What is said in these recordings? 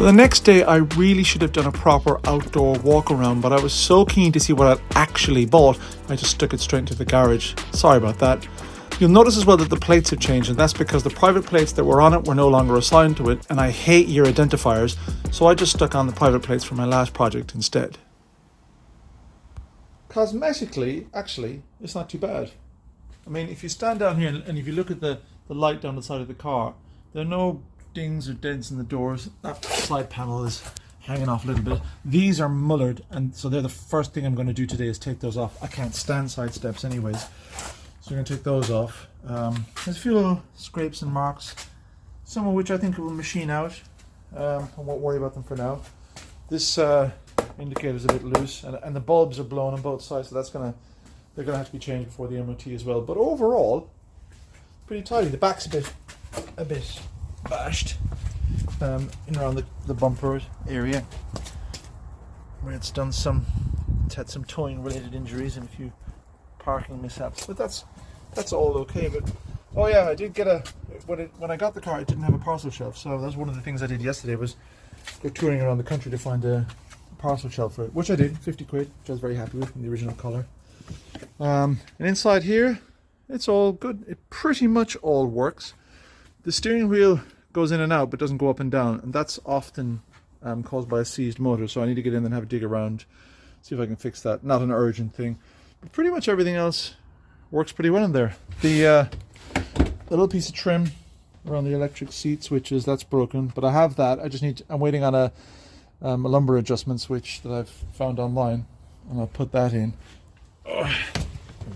So the next day I really should have done a proper outdoor walk around, but I was so keen to see what I'd actually bought, I just stuck it straight into the garage. Sorry about that. You'll notice as well that the plates have changed, and that's because the private plates that were on it were no longer assigned to it, and I hate year identifiers, so I just stuck on the private plates from my last project instead. Cosmetically, actually, it's not too bad. I mean, if you stand down here and if you look at the light down the side of the car, there are no dings or dents in the doors. That side panel is hanging off a little bit. These are mullered, and so they're the first thing I'm going to do today is take those off. I can't stand side steps anyways, so I'm going to take those off. There's a few little scrapes and marks, some of which I think will machine out. I won't worry about them for now. This indicator's a bit loose, and the bulbs are blown on both sides, so they're gonna have to be changed before the MOT as well. But overall, pretty tidy. The back's a bit bashed in around the bumper area, where it's had some towing related injuries and a few parking mishaps. But that's all okay. But oh yeah, I did get when I got the car, it didn't have a parcel shelf, so that's one of the things I did yesterday was go touring around the country to find a parcel shelf for it, which I did, 50 quid, which I was very happy with in the original colour. And inside here, it's all good. It pretty much all works. The steering wheel goes in and out but doesn't go up and down, and that's often caused by a seized motor, so I need to get in and have a dig around, see if I can fix that. Not an urgent thing, but pretty much everything else works pretty well in there. The little piece of trim around the electric seat switches, that's broken, but I have that. I'm waiting on a lumbar adjustment switch that I've found online, and I'll put that in. I'll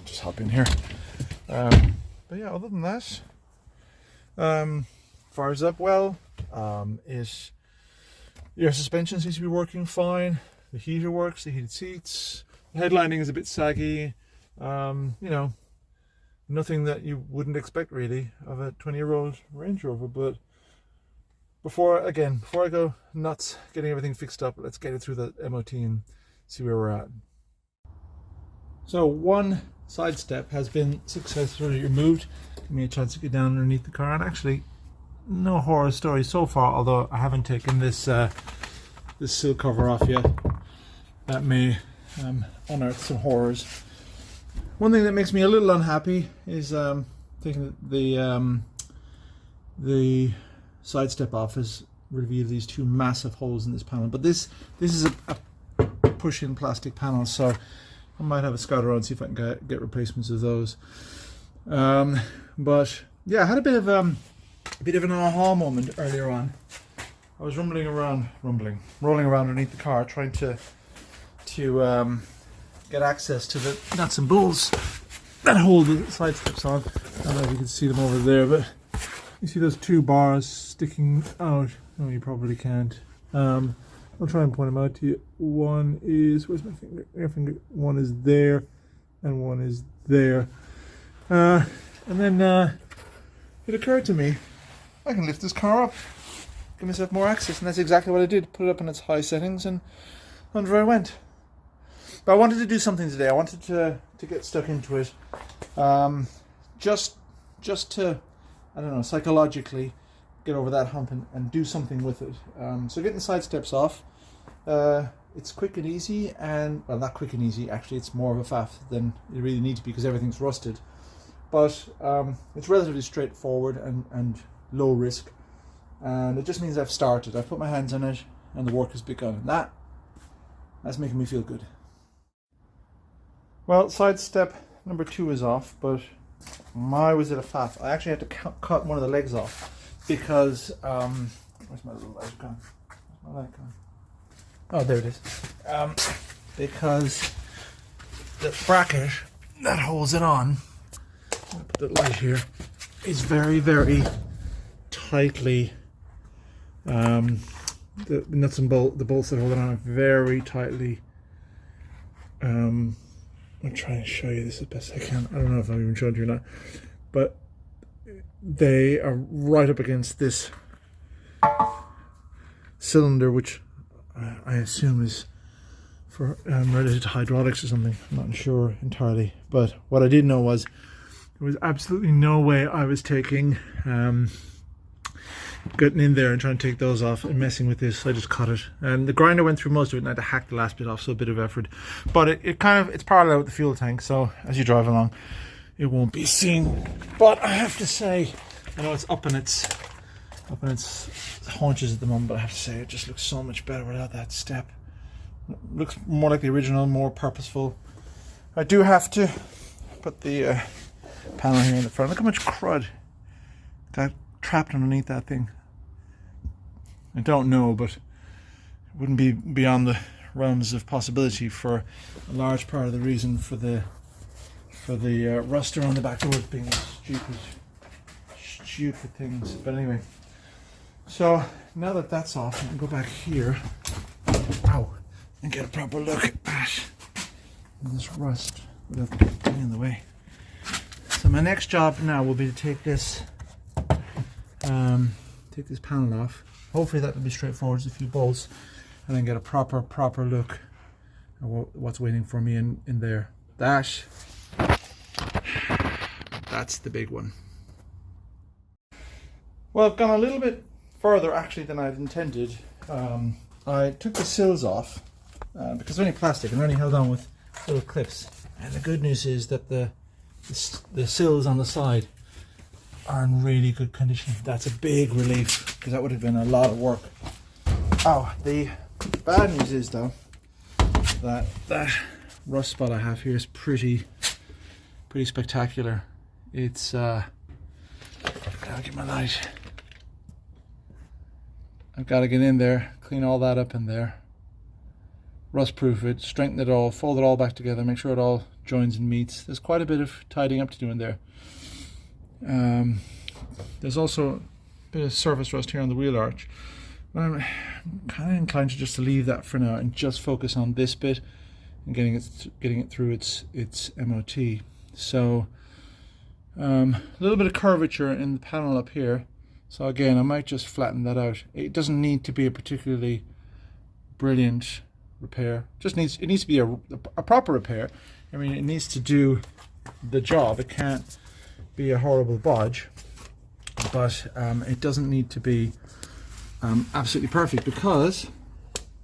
just hop in here. But yeah, other than that, fires up well. Your suspension seems to be working fine. The heater works, the heated seats. The headlining is a bit saggy. You know, nothing that you wouldn't expect really of a 20-year-old Range Rover. But before I go nuts getting everything fixed up, let's get it through the MOT and see where we're at. So one side step has been successfully removed. Give me a chance to get down underneath the car, and actually no horror stories so far, although I haven't taken this this sill cover off yet. That may unearth some horrors. One thing that makes me a little unhappy is taking the side step off has revealed these two massive holes in this panel, but this is a push-in plastic panel, so I might have a scout around, see if I can get replacements of those. But yeah, I had a bit of an aha moment earlier on. I was rolling around underneath the car, trying to get access to the nuts and bolts that hold the side steps on. I don't know if you can see them over there, but you see those two bars sticking out. No, you probably can't. I'll try and point them out to you. One is, where's my finger? One is there, and one is there. And then it occurred to me, I can lift this car up, give myself more access, and that's exactly what I did. Put it up in its high settings, and under I went. But I wanted to do something today. I wanted to get stuck into it, just to, I don't know, psychologically get over that hump and do something with it. So getting the side steps off, it's quick and easy, and well, not quick and easy, actually it's more of a faff than you really need to be because everything's rusted, but it's relatively straightforward and low risk, and it just means I've started. I've put my hands on it and the work has begun, and that's making me feel good. Well, side step number 2 is off, but my was it a faff. I actually had to cut one of the legs off because where's my little light gone? Where's my light gone? Oh, there it is. Because the bracket that holds it on, I'll put the light here, is very, very tightly. The nuts and the bolts that hold it on are very tightly. I'm trying to show you this as best I can. I don't know if I've even showed you or not, but they are right up against this cylinder, which I assume is for related to hydraulics or something. I'm not sure entirely, but what I did know was there was absolutely no way I was taking getting in there and trying to take those off and messing with this. I just cut it, and the grinder went through most of it, and I had to hack the last bit off, so a bit of effort. But it's parallel with the fuel tank, so as you drive along, it won't be seen. But I have to say, I know it's up in its haunches at the moment, but I have to say it just looks so much better without that step. It looks more like the original, more purposeful. I do have to put the panel here in the front. Look how much crud got trapped underneath that thing. I don't know, but it wouldn't be beyond the realms of possibility for a large part of the reason for the rust around the back doors being stupid things. But anyway, so now that that's off, I can go back here, and get a proper look at this rust without getting in the way. So my next job now will be to take this panel off. Hopefully that will be straightforward, just a few bolts, and then get a proper look at what's waiting for me in there. That's the big one. Well, I've gone a little bit further actually than I'd intended. I took the sills off because they're only plastic and they're only held on with little clips. And the good news is that the sills on the side are in really good condition. That's a big relief, because that would have been a lot of work. The bad news is though that rust spot I have here is pretty spectacular. It's I'll get my light. I've got to get in there, clean all that up in there, rust proof it, strengthen it all, fold it all back together, make sure it all joins and meets. There's quite a bit of tidying up to do in there. There's also a bit of surface rust here on the wheel arch, but I'm kind of inclined to just leave that for now and just focus on this bit and getting it through its MOT. So a little bit of curvature in the panel up here, so again I might just flatten that out. It doesn't need to be a particularly brilliant repair, it needs to be a proper repair. I mean, it needs to do the job. It can't be a horrible bodge, but it doesn't need to be absolutely perfect, because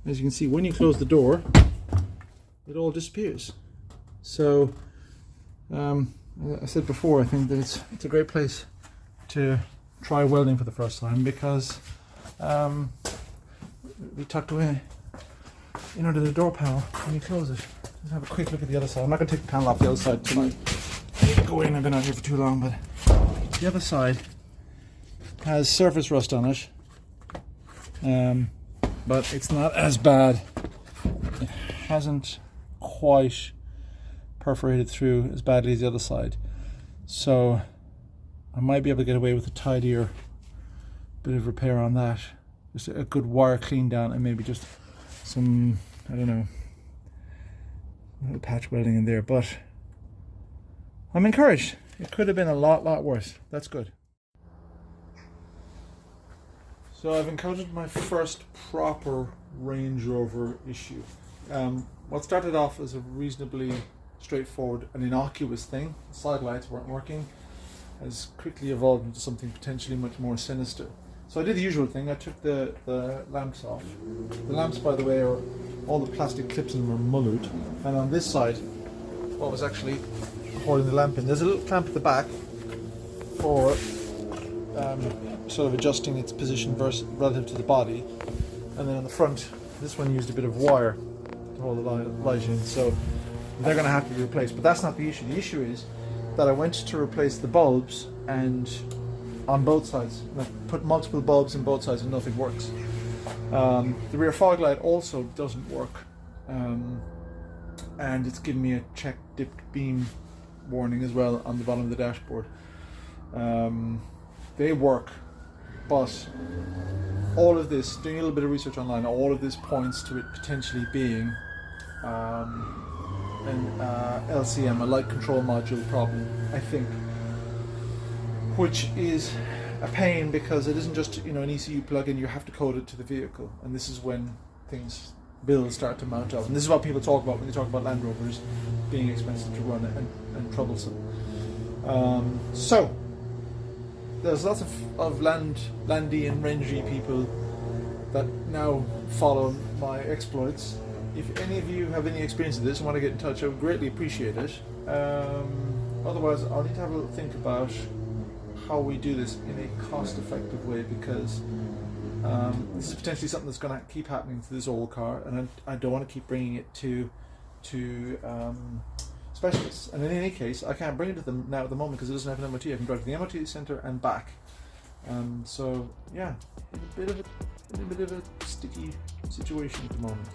as you can see, when you close the door it all disappears. So I said before, I think that it's a great place to try welding for the first time, because we tucked away under the door panel when you close it. Let's have a quick look at the other side. I'm not going to take the panel off the other side tonight. I need to go in. I've been out here for too long, but the other side has surface rust on it, but it's not as bad. It hasn't quite perforated through as badly as the other side, so I might be able to get away with a tidier bit of repair on that. Just a good wire clean down, and maybe just some, I don't know, a little patch welding in there. But I'm encouraged. It could have been a lot worse. That's good. So I've encountered my first proper Range Rover issue. What started off as a reasonably straightforward and innocuous thing, side lights weren't working, has quickly evolved into something potentially much more sinister. So I did the usual thing. I took the lamps off. The lamps, by the way, are all the plastic clips in them are mullered, and on this side, what was actually holding the lamp in, there's a little clamp at the back for sort of adjusting its position relative to the body, and then on the front, this one used a bit of wire to hold the light in. So they're going to have to be replaced. But that's not the issue. The issue is that I went to replace the bulbs, and on both sides, I put multiple bulbs in both sides and nothing works. The rear fog light also doesn't work, and it's giving me a check dipped beam warning as well on the bottom of the dashboard. They work, but all of this, doing a little bit of research online, all of this points to it potentially being an LCM, a light control module problem, I think, which is a pain because it isn't just an ECU plug-in. You have to code it to the vehicle, and this is when bills start to mount up. And this is what people talk about when they talk about Land Rovers being expensive to run and troublesome. So there's lots of Landy and Rangy people that now follow my exploits. If any of you have any experience of this and want to get in touch, I would greatly appreciate it. Otherwise, I'll need to have a little think about how we do this in a cost-effective way, because this is potentially something that's going to keep happening to this old car, and I don't want to keep bringing it to specialists. And in any case, I can't bring it to them now at the moment because it doesn't have an MOT. I can drive to the MOT centre and back. So yeah, a bit of a sticky situation at the moment.